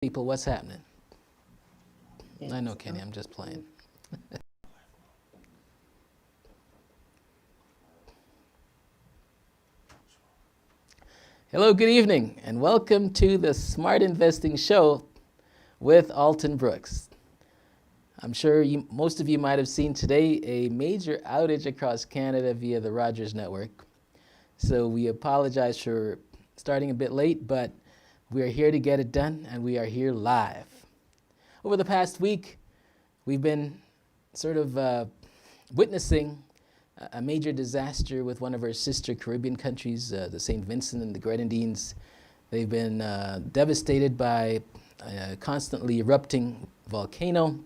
People, what's happening? Yes. I know, Kenny, I'm just playing. Hello, good evening, and welcome to the Smart Investing Show with Alton Brooks. I'm sure most of you might have seen today a major outage across Canada via the Rogers network. So we apologize for starting a bit late, but we are here to get it done, and we are here live. Over the past week, we've been sort of witnessing a major disaster with one of our sister Caribbean countries, the St. Vincent and the Grenadines. They've been devastated by a constantly erupting volcano.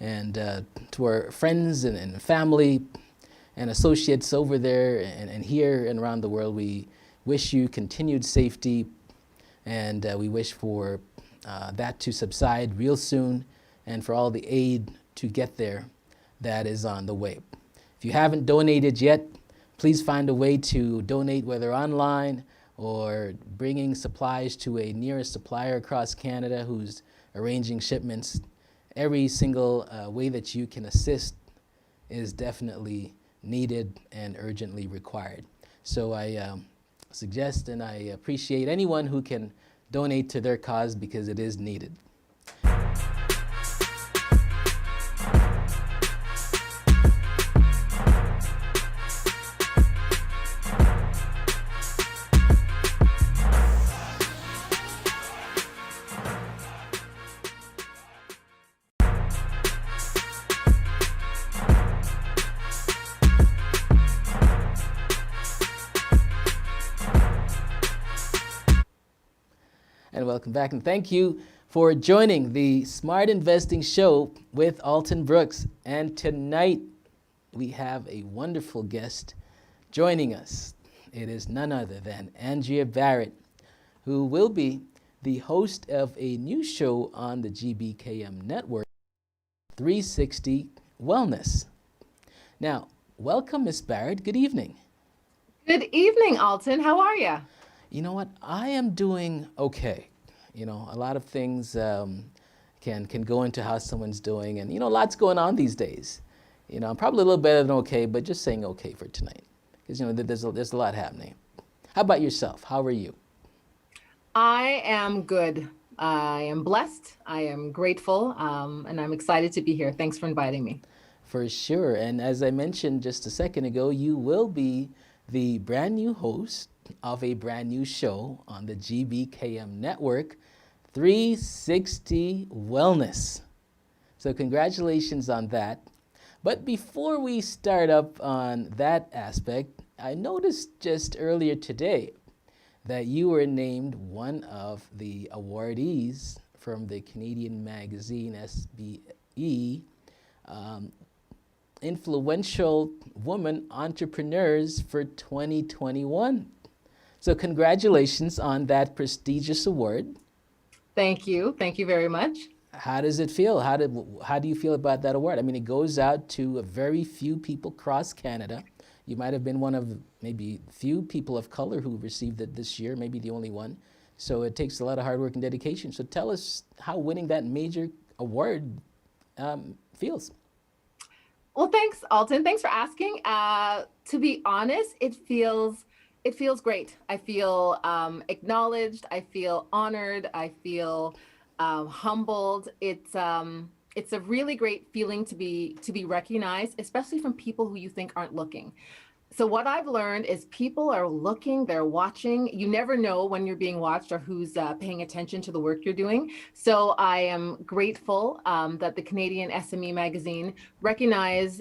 And to our friends and family and associates over there and here and around the world, we wish you continued safety, and we wish for that to subside real soon and for all the aid to get there that is on the way. If you haven't donated yet, please find a way to donate, whether online or bringing supplies to a nearest supplier across Canada who's arranging shipments. Every single way that you can assist is definitely needed and urgently required. So I suggest and I appreciate anyone who can donate to their cause because it is needed. And welcome back, and thank you for joining the Smart Investing Show with Alton Brooks. And tonight we have a wonderful guest joining us. It is none other than Andrea Barrett, who will be the host of a new show on the GBKM network, 360 Wellness. Now, welcome, Miss Barrett. Good evening. Good evening, Alton. How are you? You know what? I am doing okay. You know, a lot of things can go into how someone's doing, and lots going on these days. I'm probably a little better than okay, but just saying okay for tonight, because there's a lot happening. How about yourself? How are you? I am good. I am blessed. I am grateful, and I'm excited to be here. Thanks for inviting me. For sure. And as I mentioned just a second ago, you will be the brand new host of a brand new show on the GBKM network, 360 Wellness. So congratulations on that. But before we start up on that aspect, I noticed just earlier today that you were named one of the awardees from the Canadian magazine SBE, Influential Woman Entrepreneurs for 2021. So congratulations on that prestigious award. Thank you. Thank you very much. How does it feel? How do you feel about that award? I mean, it goes out to a very few people across Canada. You might have been one of maybe few people of color who received it this year, maybe the only one. So it takes a lot of hard work and dedication. So tell us how winning that major award feels. Well, thanks, Alton. Thanks for asking. To be honest, it feels great. I feel acknowledged. I feel honored. I feel humbled. It's a really great feeling to be recognized, especially from people who you think aren't looking. So what I've learned is people are looking, they're watching. You never know when you're being watched or who's paying attention to the work you're doing. So I am grateful that the Canadian SME magazine recognize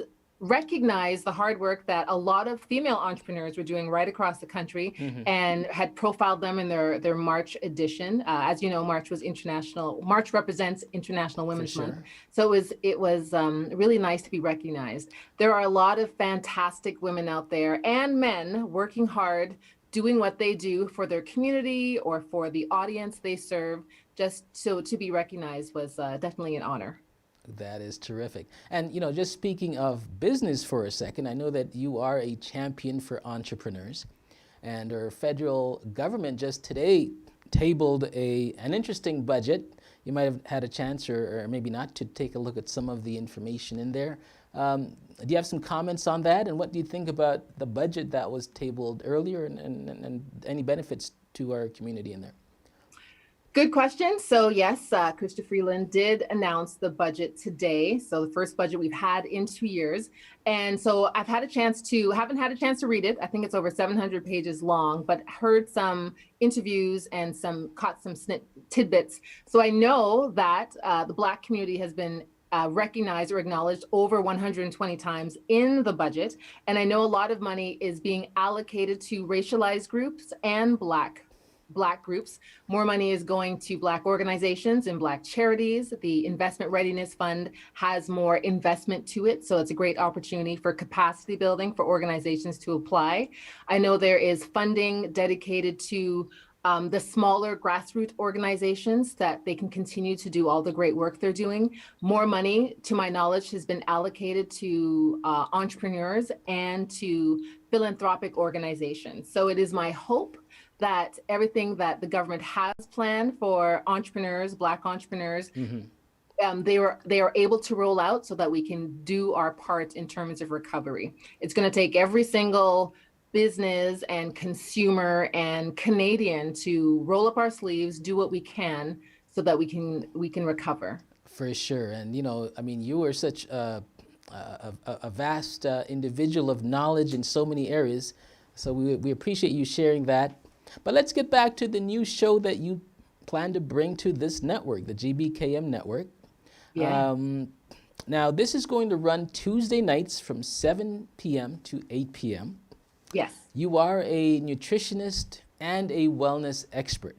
the hard work that a lot of female entrepreneurs were doing right across the country, and had profiled them in their March edition. As you know, March represents International For Women's Month. sure. So it was really nice to be recognized. There are a lot of fantastic women out there and men working hard, doing what they do for their community or for the audience they serve. Just so to be recognized was definitely an honor. That is terrific. And just speaking of business for a second, I know that you are a champion for entrepreneurs, and our federal government just today tabled an interesting budget you might have had a chance, or maybe not, to take a look at some of the information in there. Do you have some comments on that? And what do you think about the budget that was tabled earlier, and any benefits to our community in there? Good question. So yes, Krista Freeland did announce the budget today. So the first budget we've had in 2 years. And so haven't had a chance to read it. I think it's over 700 pages long, but heard some interviews and caught some tidbits. So I know that the Black community has been recognized or acknowledged over 120 times in the budget. And I know a lot of money is being allocated to racialized groups and Black groups. More money is going to Black organizations and Black charities. The Investment Readiness Fund has more investment to it. So it's a great opportunity for capacity building for organizations to apply. I know there is funding dedicated to the smaller grassroots organizations that they can continue to do all the great work they're doing. More money, to my knowledge, has been allocated to entrepreneurs and to philanthropic organizations. So it is my hope that everything that the government has planned for entrepreneurs, Black entrepreneurs, they are able to roll out so that we can do our part in terms of recovery. It's going to take every single business and consumer and Canadian to roll up our sleeves, do what we can so that we can recover. For sure. And, I mean, you are such a vast individual of knowledge in so many areas. So we appreciate you sharing that. But let's get back to the new show that you plan to bring to this network, the GBKM network. Yeah. Now, this is going to run Tuesday nights from 7 p.m. to 8 p.m. Yes. You are a nutritionist and a wellness expert.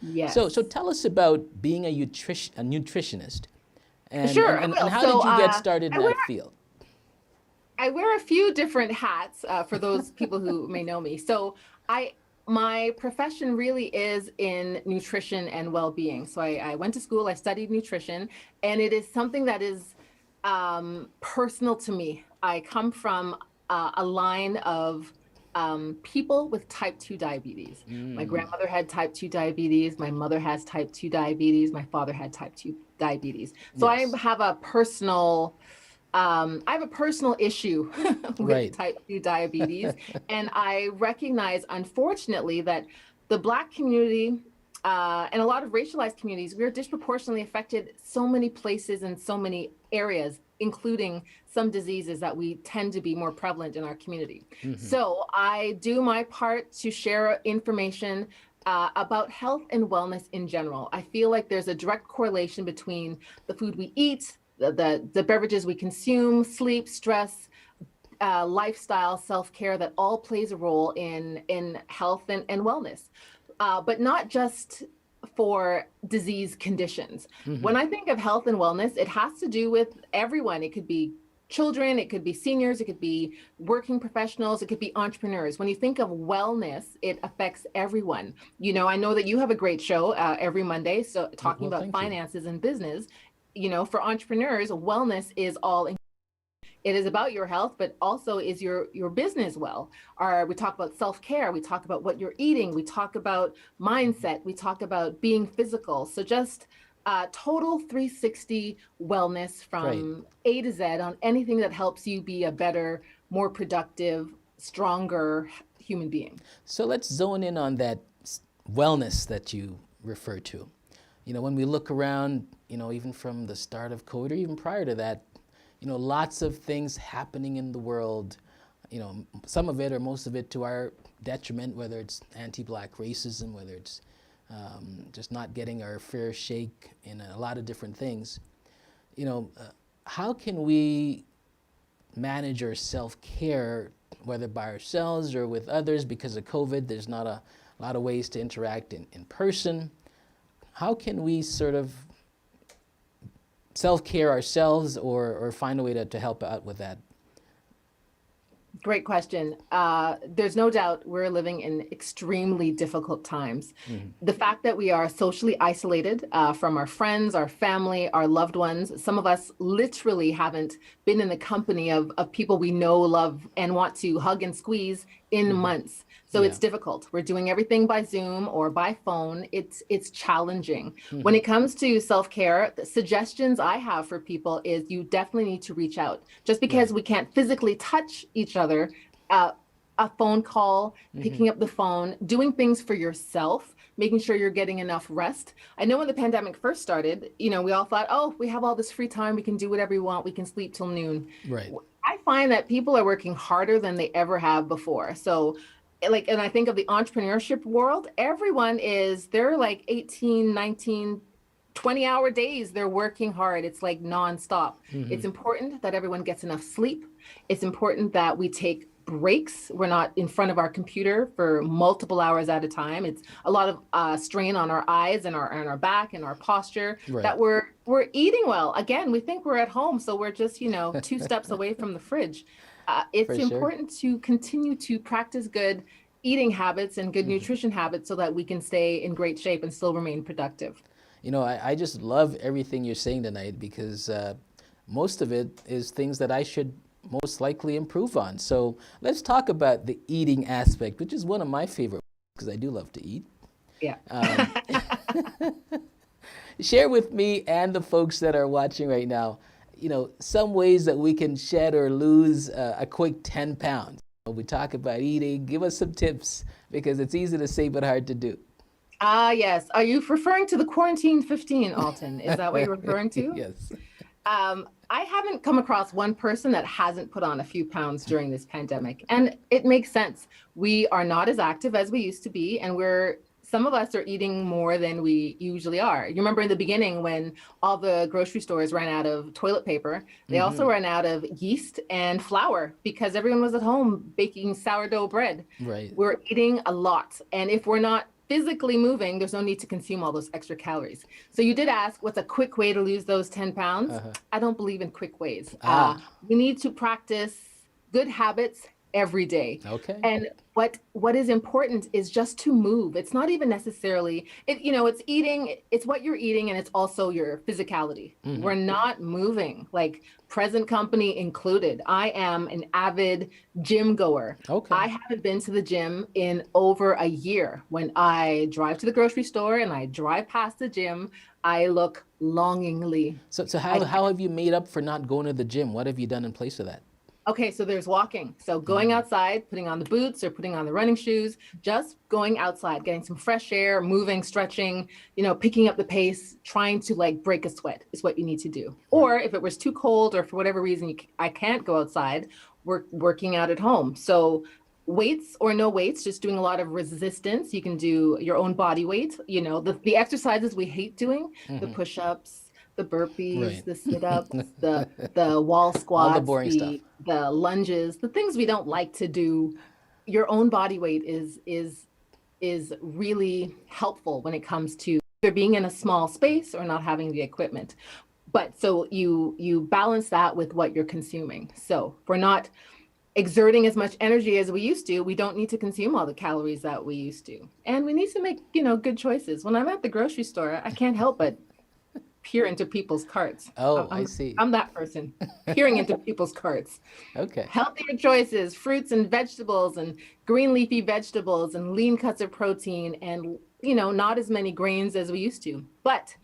Yes. So tell us about being a nutritionist. And, sure. and how did you get started in that field? I wear a few different hats for those people who may know me. So my profession really is in nutrition and well-being. So I went to school, I studied nutrition, and it is something that is personal to me. I come from a line of people with type 2 diabetes. My grandmother had type 2 diabetes. My mother has type 2 diabetes. My father had type 2 diabetes. So yes. I have a personal issue with type 2 diabetes. And I recognize, unfortunately, that the Black community and a lot of racialized communities, we're disproportionately affected so many places and so many areas, including some diseases that we tend to be more prevalent in our community. So I do my part to share information about health and wellness in general. I feel like there's a direct correlation between the food we eat, the beverages we consume, sleep, stress, lifestyle, self-care, that all plays a role in health and wellness, but not just for disease conditions. When I think of health and wellness, it has to do with everyone. It could be children, it could be seniors, it could be working professionals, it could be entrepreneurs. When you think of wellness, it affects everyone. I know that you have a great show every Monday, so talking about finances and business. For entrepreneurs, wellness is all. It is about your health, but also is your business well? We talk about self-care, we talk about what you're eating, we talk about mindset, we talk about being physical. So just total 360 wellness from A to Z on anything that helps you be a better, more productive, stronger human being. So let's zone in on that wellness that you refer to. When we look around, even from the start of COVID or even prior to that, lots of things happening in the world, some of it or most of it to our detriment, whether it's anti-Black racism, whether it's just not getting our fair shake in a lot of different things. How can we manage our self-care, whether by ourselves or with others? Because of COVID, there's not a lot of ways to interact in person. How can we sort of self-care ourselves or find a way to help out with that? Great question. There's no doubt we're living in extremely difficult times. The fact that we are socially isolated from our friends, our family, our loved ones. Some of us literally haven't been in the company of people we know, love, and want to hug and squeeze in months. So Yeah. it's difficult. We're doing everything by Zoom or by phone. It's challenging. When Hmm. it comes to self-care, the suggestions I have for people is you definitely need to reach out. Just because Right. we can't physically touch each other, uh, a phone call, Hmm. picking up the phone, doing things for yourself, making sure you're getting enough rest. I know when the pandemic first started, we all thought, oh, we have all this free time, we can do whatever we want, we can sleep till noon. Right. I find that people are working harder than they ever have before. So, and I think of the entrepreneurship world, they're like 18, 19, 20-hour days. They're working hard. It's like nonstop. Hmm. It's important that everyone gets enough sleep. It's important that we take breaks. We're not in front of our computer for multiple hours at a time. It's a lot of strain on our eyes and our back and our posture. Right. That we're eating well. Again, we think we're at home, so we're just 2 steps away from the fridge. It's For sure. important to continue to practice good eating habits and good Hmm. nutrition habits so that we can stay in great shape and still remain productive. I just love everything you're saying tonight because most of it is things that I should most likely improve on. So let's talk about the eating aspect, which is one of my favorite because I do love to eat. Yeah. Um, Share with me and the folks that are watching right now, some ways that we can shed or lose a quick 10 pounds. We talk about eating. Give us some tips because it's easy to say but hard to do. Yes. Are you referring to the quarantine 15, Alton? Is that what you're referring to? Yes. I haven't come across one person that hasn't put on a few pounds during this pandemic. And it makes sense. We are not as active as we used to be, and some of us are eating more than we usually are. You remember in the beginning when all the grocery stores ran out of toilet paper, they also Hmm. ran out of yeast and flour because everyone was at home baking sourdough bread. Right. We're eating a lot. And if we're not physically moving, there's no need to consume all those extra calories. So you did ask, what's a quick way to lose those 10 pounds? Uh-huh. I don't believe in quick ways. Ah, We need to practice good habits every day. okay. And what is important is just to move. It's not even necessarily it's eating, it's what you're eating, and it's also your physicality. Hmm. We're not moving, like present company included. I am an avid gym goer. Okay. I haven't been to the gym in over a year. When I drive to the grocery store and I drive past the gym, I look longingly. So I how have you made up for not going to the gym? What have you done in place of that? Okay, so there's walking. So going outside, putting on the boots or putting on the running shoes, just going outside, getting some fresh air, moving, stretching, picking up the pace, trying to like break a sweat is what you need to do. Right. Or if it was too cold or for whatever reason I can't go outside, working out at home. So weights or no weights, just doing a lot of resistance. You can do your own body weight, the exercises we hate doing, the Hmm. push-ups, the burpees, Right. the sit-ups, the wall All the squats, boring stuff. the lunges, the things we don't like to do. Your own body weight is really helpful when it comes to either being in a small space or not having the equipment. But so you balance that with what you're consuming. So if we're not exerting as much energy as we used to, we don't need to consume all the calories that we used to. And we need to make, good choices. When I'm at the grocery store, I can't help but peer into people's carts. Oh, I I'm see. I'm that person peering into people's carts. Okay. Healthier choices, fruits and vegetables and green leafy vegetables and lean cuts of protein and not as many grains as we used to. But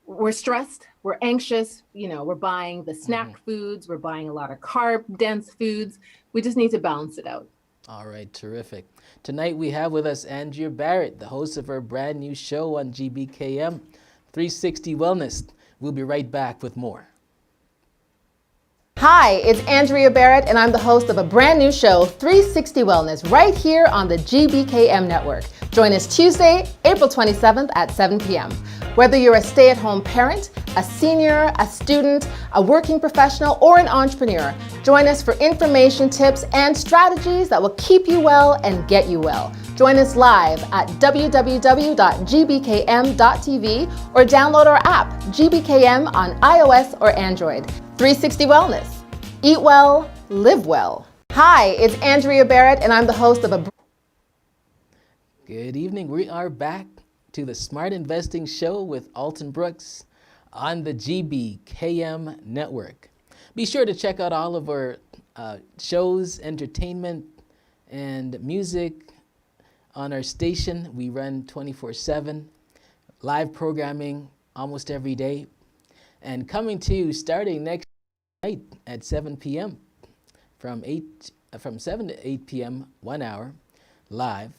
we're stressed, we're anxious, we're buying the Hmm. snack foods, we're buying a lot of carb dense foods. We just need to balance it out. All right, terrific. Tonight we have with us Andrea Barrett, the host of her brand new show on GBKM, 360 Wellness. We'll be right back with more. Hi, it's Andrea Barrett, and I'm the host of a brand new show, 360 Wellness, right here on the GBKM network. Join us Tuesday, April 27th at 7 p.m. Whether you're a stay-at-home parent, a senior, a student, a working professional, or an entrepreneur, join us for information, tips, and strategies that will keep you well and get you well. Join us live at www.gbkm.tv or download our app, GBKM, on iOS or Android. 360 Wellness. Eat well, live well. Hi, it's Andrea Barrett, and I'm the host of a... Good evening. We are back to the Smart Investing Show with Alton Brooks on the GBKM network. Be sure to check out all of our shows, entertainment, and music on our station. We run 24/7, live programming almost every day, and coming to you starting next night at 7 p.m. From 7 to 8 p.m. 1 hour live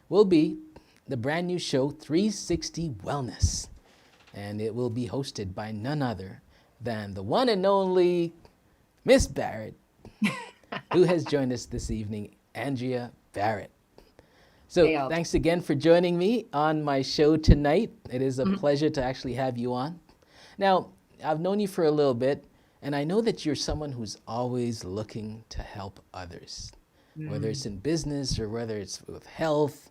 will be the brand new show 360 Wellness, and it will be hosted by none other than the one and only Miss Barrett, who has joined us this evening, Andrea Barrett. So Hey, Alt. thanks again for joining me on my show tonight. It is a pleasure to actually have you on. Now, I've known you for a little bit, and I know that you're someone who's always looking to help others, whether it's in business or whether it's with health.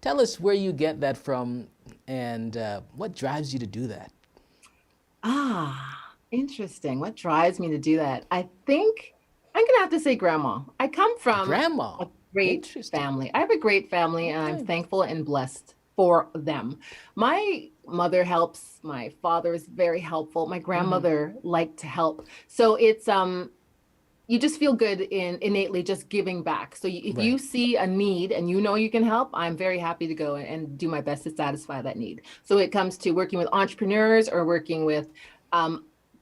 Tell us where you get that from and what drives you to do that. Interesting. What drives me to do that? I think I'm gonna have to say grandma. I come from Grandma. a great Interesting. family. I have a great family, and I'm Okay. thankful and blessed for them. My mother helps. My father is very helpful. My grandmother liked to help. So it's you just feel good in innately just giving back. So if you Right. see a need and you know you can help, I'm very happy to go and do my best to satisfy that need. So it comes to working with entrepreneurs or working with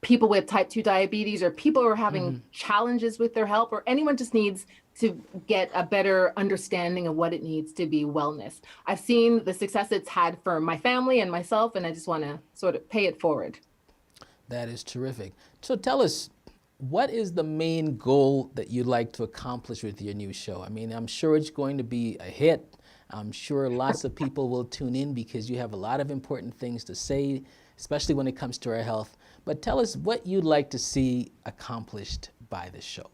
people with type 2 diabetes or people who are having challenges with their health, or anyone just needs to get a better understanding of what it needs to be wellness. I've seen the success it's had for my family and myself, and I just want to sort of pay it forward. That is terrific. So tell us, what is the main goal that you'd like to accomplish with your new show? I mean, I'm sure it's going to be a hit. I'm sure lots of people will tune in because you have a lot of important things to say, especially when it comes to our health. But tell us what you'd like to see accomplished by the show.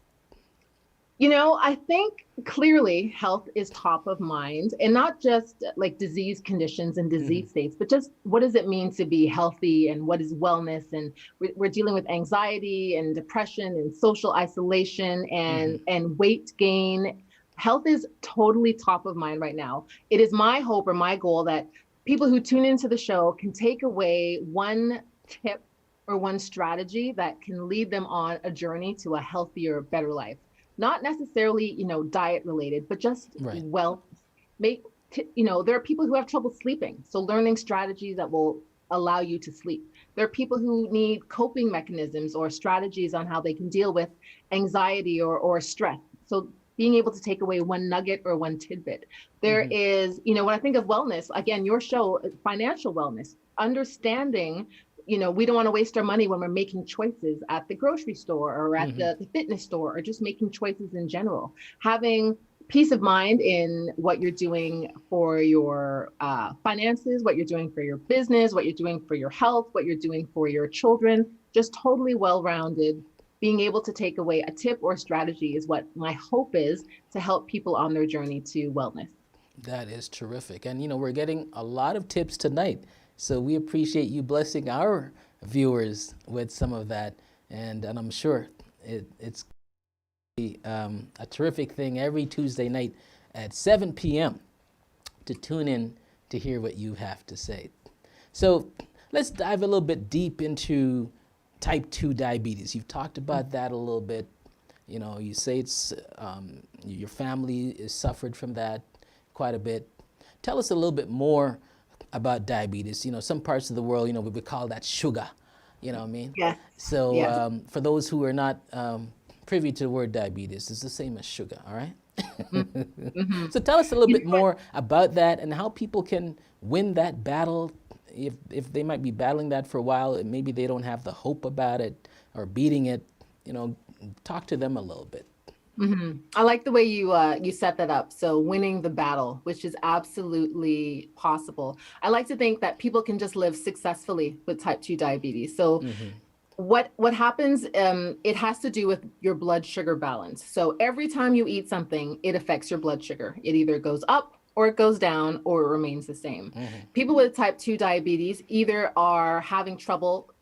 I think clearly health is top of mind, and not just like disease conditions and disease states, but just what does it mean to be healthy and what is wellness? And we're dealing with anxiety and depression and social isolation and weight gain. Health is totally top of mind right now. It is my hope or my goal that people who tune into the show can take away one tip or one strategy that can lead them on a journey to a healthier, better life. Not necessarily, diet related, but just Right. well, there are people who have trouble sleeping. So learning strategies that will allow you to sleep. There are people who need coping mechanisms or strategies on how they can deal with anxiety or stress. So being able to take away one nugget or one tidbit. There is, when I think of wellness, again, your show, financial wellness, understanding we don't want to waste our money when we're making choices at the grocery store or at the fitness store or just making choices in general. Having peace of mind in what you're doing for your finances, what you're doing for your business, what you're doing for your health, what you're doing for your children, just totally well-rounded. Being able to take away a tip or strategy is what my hope is to help people on their journey to wellness. That is terrific. And, we're getting a lot of tips tonight. So we appreciate you blessing our viewers with some of that. And I'm sure it's a terrific thing every Tuesday night at 7 p.m. to tune in to hear what you have to say. So let's dive a little bit deep into type 2 diabetes. You've talked about that a little bit. You say it's your family has suffered from that quite a bit. Tell us a little bit more about diabetes. Some parts of the world, we would call that sugar. You know what I mean? Yes. So Yes. for those who are not privy to the word diabetes, it's the same as sugar, all right? So tell us a little bit more about that and how people can win that battle if they might be battling that for a while and maybe they don't have the hope about it or beating it. Talk to them a little bit. I like the way you set that up. So winning the battle, which is absolutely possible. I like to think that people can just live successfully with type 2 diabetes. So what happens, it has to do with your blood sugar balance. So every time you eat something, it affects your blood sugar. It either goes up or it goes down or it remains the same. People with type 2 diabetes either are having trouble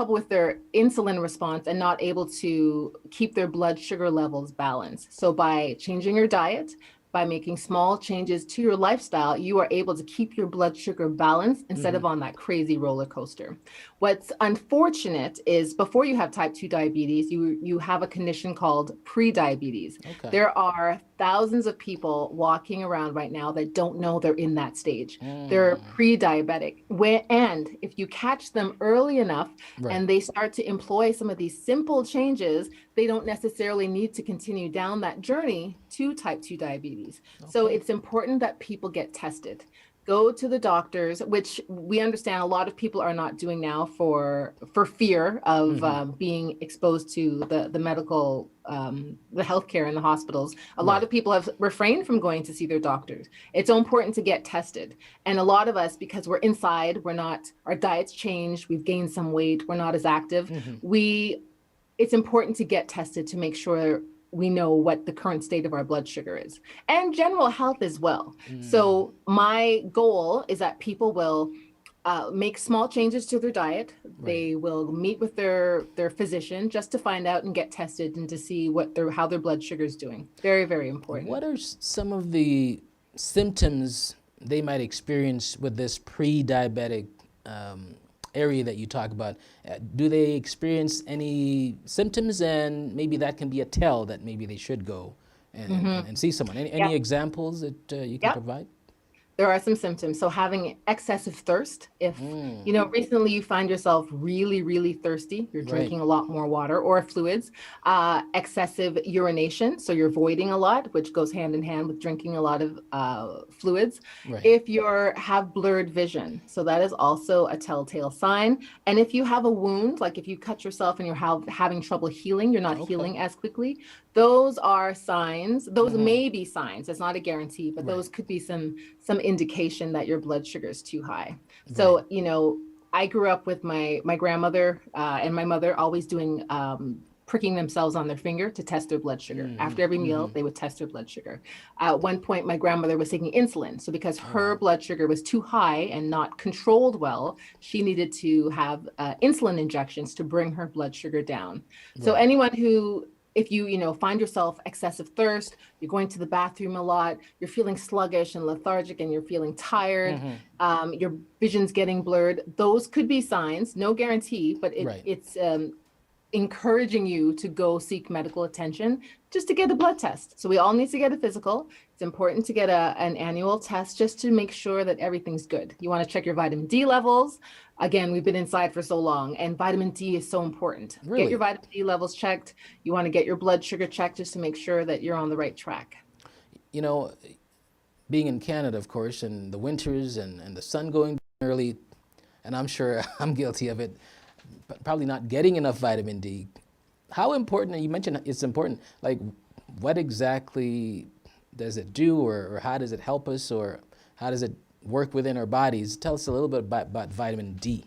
with their insulin response and not able to keep their blood sugar levels balanced. So by changing your diet, by making small changes to your lifestyle, you are able to keep your blood sugar balanced instead of on that crazy roller coaster. What's unfortunate is before you have type 2 diabetes, you have a condition called pre-diabetes. Okay. There are thousands of people walking around right now that don't know they're in that stage. They're pre-diabetic. And if you catch them early enough and they start to employ some of these simple changes, they don't necessarily need to continue down that journey to type 2 diabetes. So it's important that people get tested. Go to the doctors, which we understand a lot of people are not doing now for fear of being exposed to the medical, the healthcare in the hospitals. A lot of people have refrained from going to see their doctors. It's so important to get tested. And a lot of us, because we're inside, our diets changed, we've gained some weight, we're not as active. It's important to get tested to make sure we know what the current state of our blood sugar is, and general health as well. So my goal is that people will make small changes to their diet. They will meet with their physician just to find out and get tested and to see how their blood sugar is doing. Very, very important. What are some of the symptoms they might experience with this pre-diabetic area that you talk about? Do they experience any symptoms, and maybe that can be a tell that maybe they should go and see someone? Any examples that you can provide? There are some symptoms. So having excessive thirst, if recently you find yourself really, really thirsty, you're drinking a lot more water or fluids. Excessive urination, so you're voiding a lot, which goes hand in hand with drinking a lot of fluids. If you have blurred vision, so that is also a telltale sign. And if you have a wound, like if you cut yourself and you're having trouble healing, you're not healing as quickly, those are signs. Those may be signs. It's not a guarantee, but those could be some indication that your blood sugar is too high. So, I grew up with my grandmother and my mother always doing pricking themselves on their finger to test their blood sugar. After every meal, they would test their blood sugar. At one point, my grandmother was taking insulin. So because her blood sugar was too high and not controlled well, she needed to have insulin injections to bring her blood sugar down. So anyone who, if you find yourself excessive thirst, you're going to the bathroom a lot, you're feeling sluggish and lethargic and you're feeling tired, your vision's getting blurred, those could be signs, no guarantee, but it's encouraging you to go seek medical attention just to get a blood test. So we all need to get a physical. It's important to get an annual test just to make sure that everything's good. You want to check your vitamin D levels. Again, we've been inside for so long, and vitamin D is so important. Get your vitamin D levels checked. You want to get your blood sugar checked just to make sure that you're on the right track. Being in Canada, of course, and the winters and the sun going early, and I'm sure I'm guilty of it, probably not getting enough vitamin D. How important, you mentioned it's important, like what exactly does it do, or how does it help us, or how does it work within our bodies? Tell us a little bit about vitamin D.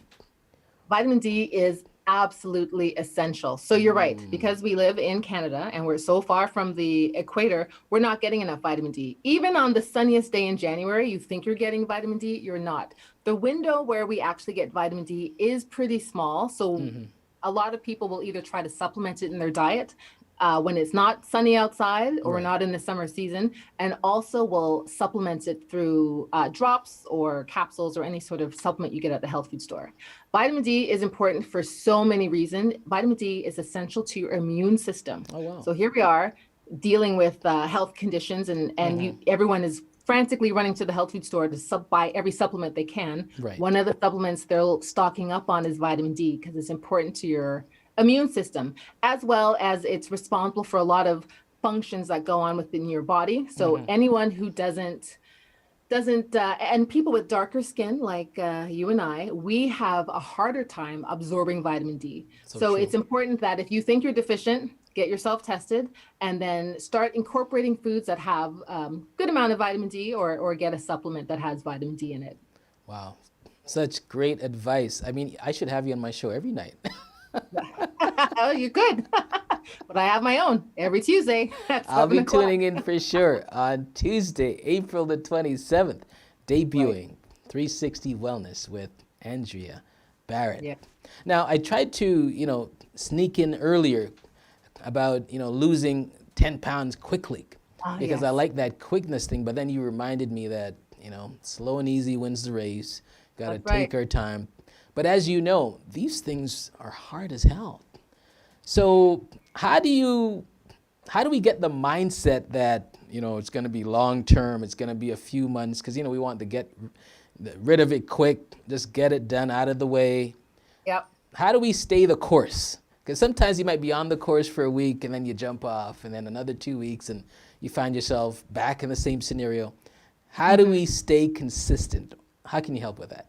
Vitamin D is absolutely essential. So you're right, because we live in Canada and we're so far from the equator, we're not getting enough vitamin D. Even on the sunniest day in January, you think you're getting vitamin D, you're not. The window where we actually get vitamin D is pretty small. So a lot of people will either try to supplement it in their diet when it's not sunny outside or not in the summer season, and also will supplement it through drops or capsules or any sort of supplement you get at the health food store. Vitamin D is important for so many reasons. Vitamin D is essential to your immune system. So here we are dealing with health conditions, and everyone is frantically running to the health food store to buy every supplement they can. One of the supplements they're stocking up on is vitamin D because it's important to your immune system, as well as it's responsible for a lot of functions that go on within your body. So anyone who doesn't, and people with darker skin like you and I, we have a harder time absorbing vitamin D. So it's important that if you think you're deficient, get yourself tested, and then start incorporating foods that have good amount of vitamin D, or get a supplement that has vitamin D in it. Wow, such great advice. I mean, I should have you on my show every night. Oh, you could. But I have my own every Tuesday. I'll be tuning in for sure on Tuesday, April the 27th, debuting 360 Wellness with Andrea Barrett. Now, I tried to, sneak in earlier about, losing 10 pounds quickly. Oh, because I yes. like that quickness thing. But then you reminded me that, slow and easy wins the race. Got to That's right. take our time. But as you know, these things are hard as hell. So how do we get the mindset that it's going to be long term, it's going to be a few months, because we want to get rid of it quick, just get it done out of the way. Yep. How do we stay the course? Because sometimes you might be on the course for a week and then you jump off, and then another 2 weeks and you find yourself back in the same scenario. How do Mhm. we stay consistent? How can you help with that?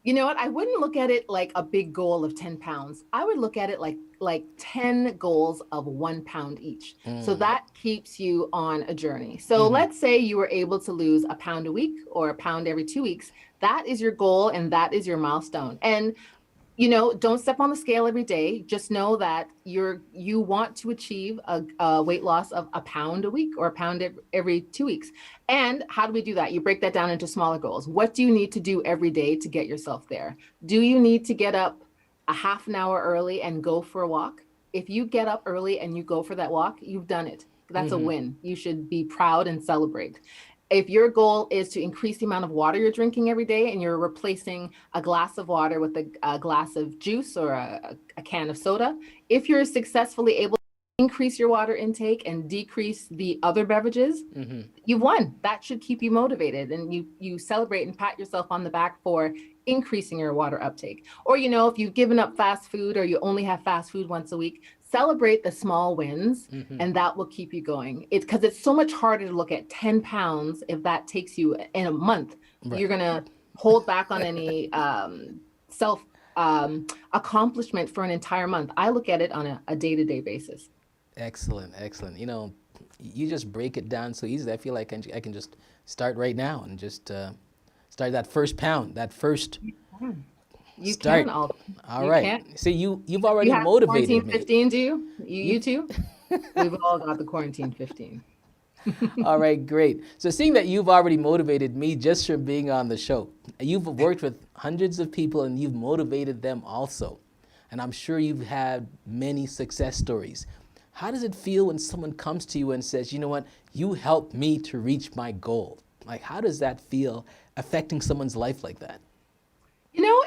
You know what? I wouldn't look at it like a big goal of 10 pounds. I would look at it like 10 goals of 1 pound each. So that keeps you on a journey. So Mm-hmm. let's say you were able to lose a pound a week or a pound every 2 weeks. That is your goal and that is your milestone. And don't step on the scale every day. Just know that you want to achieve a weight loss of a pound a week or a pound every 2 weeks. And how do we do that? You break that down into smaller goals. What do you need to do every day to get yourself there? Do you need to get up a half an hour early and go for a walk? If you get up early and you go for that walk, you've done it. That's a Mm-hmm. win. You should be proud and celebrate. If your goal is to increase the amount of water you're drinking every day and you're replacing a glass of water with a glass of juice or a can of soda, if you're successfully able to increase your water intake and decrease the other beverages, Mm-hmm. you've won. That should keep you motivated, and you celebrate and pat yourself on the back for increasing your water uptake. Or if you've given up fast food or you only have fast food once a week, celebrate the small wins, Mm-hmm. and that will keep you going. It's because it's so much harder to look at 10 pounds if that takes you in a month. You're Right. going to hold back on any self accomplishment for an entire month. I look at it on a day-to-day basis. Excellent, excellent. You just break it down so easily. I feel like I can just start right now and just start that first pound, that first You start. can, all All you right. can. See, you've You already have quarantine motivated me. 15, do you? You You, too? We've all got the quarantine 15. all right, great. So seeing that you've already motivated me just from being on the show, you've worked with hundreds of people and you've motivated them also. And I'm sure you've had many success stories. How does it feel when someone comes to you and says, you know what, you helped me to reach my goal? Like, how does that feel affecting someone's life like that?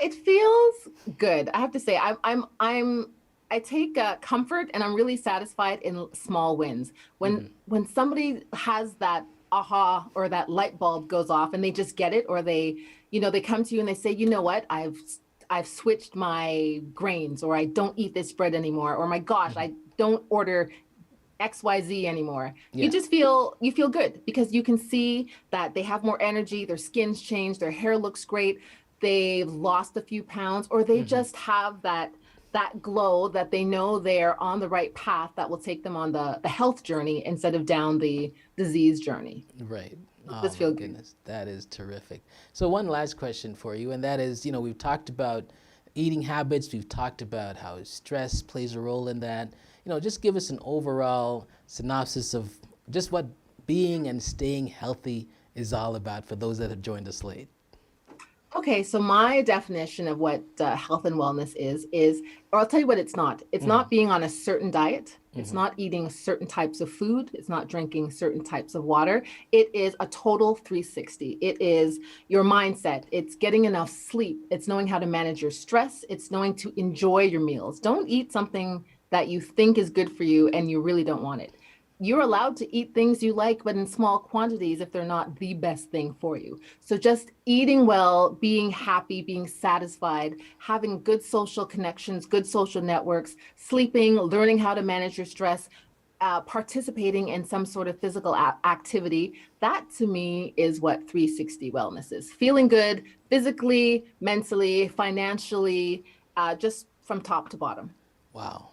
It feels good. I have to say, I take comfort and I'm really satisfied in small wins. When somebody has that aha or that light bulb goes off and they just get it, or they come to you and they say, you know what, I've switched my grains, or I don't eat this bread anymore, or my gosh, I don't order XYZ anymore. Yeah. You feel good because you can see that they have more energy, their skin's changed, their hair looks great, they've lost a few pounds, or they just have that glow that they know they're on the right path that will take them on the health journey instead of down the disease journey. Right. Oh Just my feel good. goodness, that is terrific. So one last question for you, and that is, we've talked about eating habits, we've talked about how stress plays a role in that. Just give us an overall synopsis of just what being and staying healthy is all about for those that have joined us late. Okay, so my definition of what health and wellness is, or I'll tell you what it's not. It's not being on a certain diet. It's not eating certain types of food. It's not drinking certain types of water. It is a total 360. It is your mindset. It's getting enough sleep. It's knowing how to manage your stress. It's knowing to enjoy your meals. Don't eat something that you think is good for you and you really don't want it. You're allowed to eat things you like, but in small quantities if they're not the best thing for you. So just eating well, being happy, being satisfied, having good social connections, good social networks, sleeping, learning how to manage your stress, participating in some sort of physical activity. That to me is what 360 wellness is. Feeling good physically, mentally, financially, just from top to bottom. Wow.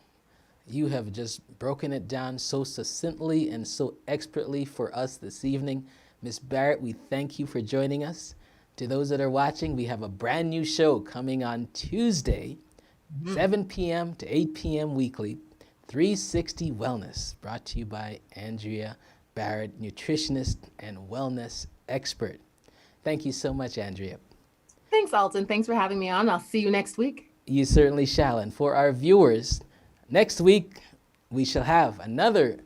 You have just broken it down so succinctly and so expertly for us this evening. Miss Barrett, we thank you for joining us. To those that are watching, we have a brand new show coming on Tuesday, 7 p.m. to 8 p.m. weekly, 360 Wellness, brought to you by Andrea Barrett, nutritionist and wellness expert. Thank you so much, Andrea. Thanks, Alton. Thanks for having me on. I'll see you next week. You certainly shall. And for our viewers, next week we shall have another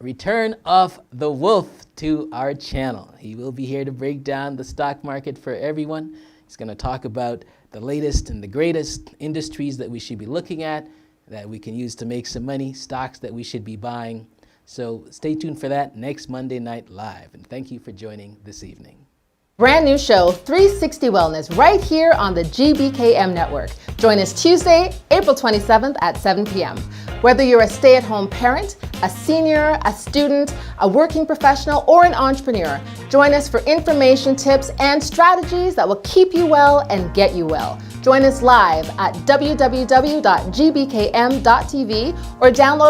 return of the wolf to our channel. He will be here to break down the stock market for everyone. He's going to talk about the latest and the greatest industries that we should be looking at, that we can use to make some money, stocks that we should be buying. So stay tuned for that next Monday night live. And thank you for joining this evening. Brand new show, 360 Wellness, right here on the GBKM network. Join us Tuesday, April 27th at 7 p.m. Whether you're a stay-at-home parent, a senior, a student, a working professional, or an entrepreneur, join us for information, tips, and strategies that will keep you well and get you well. Join us live at www.gbkm.tv or download